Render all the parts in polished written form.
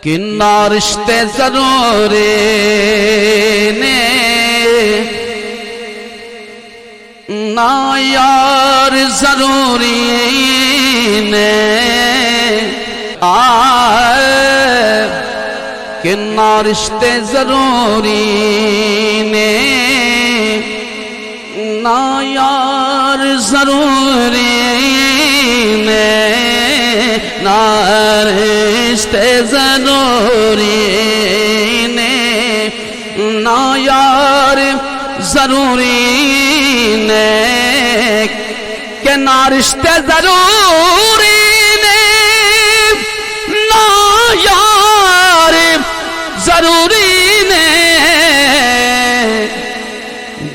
کنا رشتے ضروری نے نا یار ضروری نے کنا رشتے ضروری نے نا یار ضروری نے نا رشتے ضروری نے نا یار ضروری نے کہ نا رشتے ضروری نے نا یار ضروری نے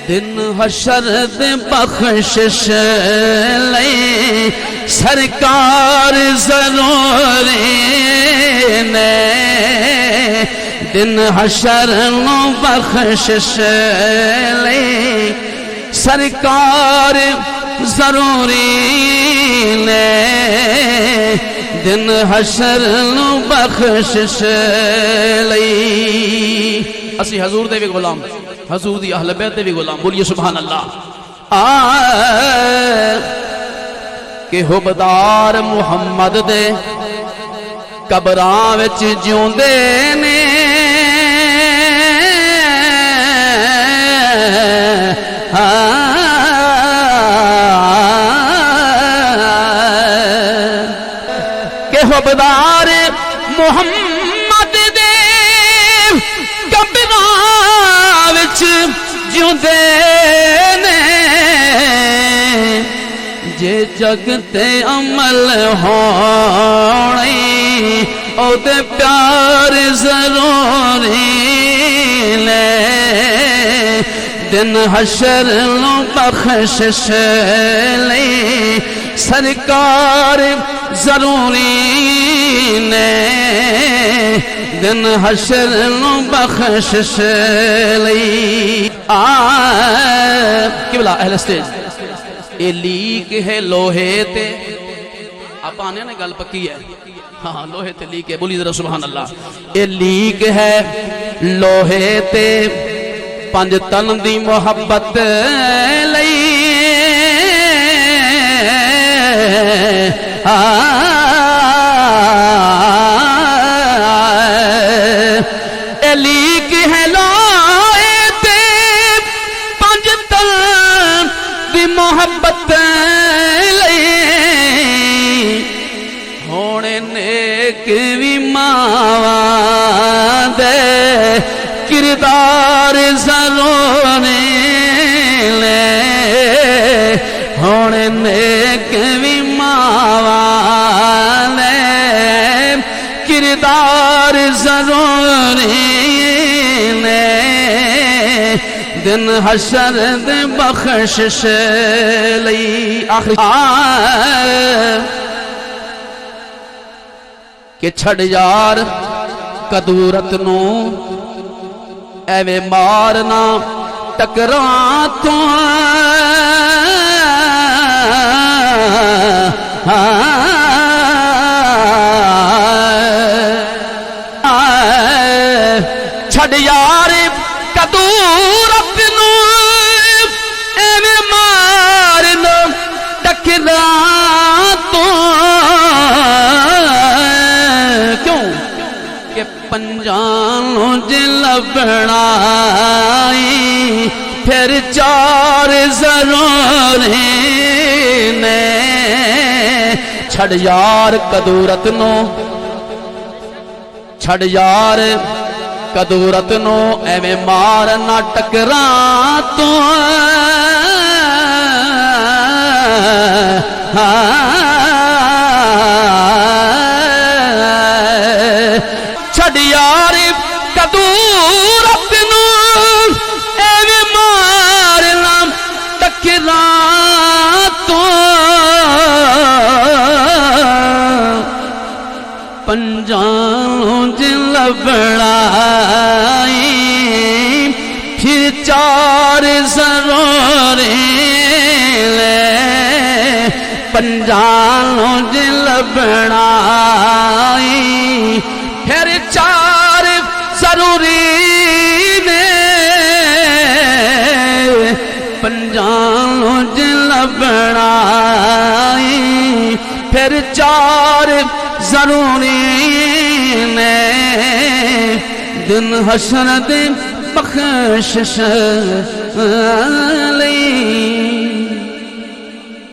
دن حشر دے بخشش لئی سرکار ضروری نے دن حشر نو بخشش لئی سرکار ضروری نے دن حشر نو بخشش لئی اسی حضور دے بھی غلام حضور دی اہل بیت دے بھی غلام بولیے سبحان اللہ کہ حبدار محمد دے قبراں وچ جیوندے نے کہ حبدار محمد دے قبراں وچ جیوندے نے جے جگ تے عمل ہونی او دے پیار ضروری لے دن حشر نو بخشش لئی سرکار ضروری نے دن حشر نو بخشش لئی قبلہ اہل اسٹیج یہ لیک ہے لوہے تے آپ آنے نا گل پکی ہے ہاں لوہے تے لیک ہے بولی ذرا سبحان اللہ یہ لیک ہے لوہے تے پنج تن دی محبت لئی یہ لیک ہے لوہے تے پنج تن دی محبت لئی ہونے نیک بھی ماواں دے کردار ضروری لے ہونے نیک بھی ماواں دے کردار ضروری لے دن حشر دے بخشش لئی آخری کہ چھڑ یار قدورت نو ایویں مارنا ٹکراں تو چھڑ یار قدورت نو ایویں مارنا ٹکراں تو کیوں کہ پنجانوں جل بڑائی پھر چار ضروری نے چھڑ یار قدورت نو چھڑ یار قدورت نو ایویں مارنا ٹکراں تو چھڑ یار قدورت نو ایویں مارنا ٹکراں تو پنجانوں جل بڑائی پھر چار ضروری لے پنجالوں جی لبنائی پھر چار ضروری نے پنجالوں جی لبنائی پھر چار ضروری نے دن حشر دے بخشش لئی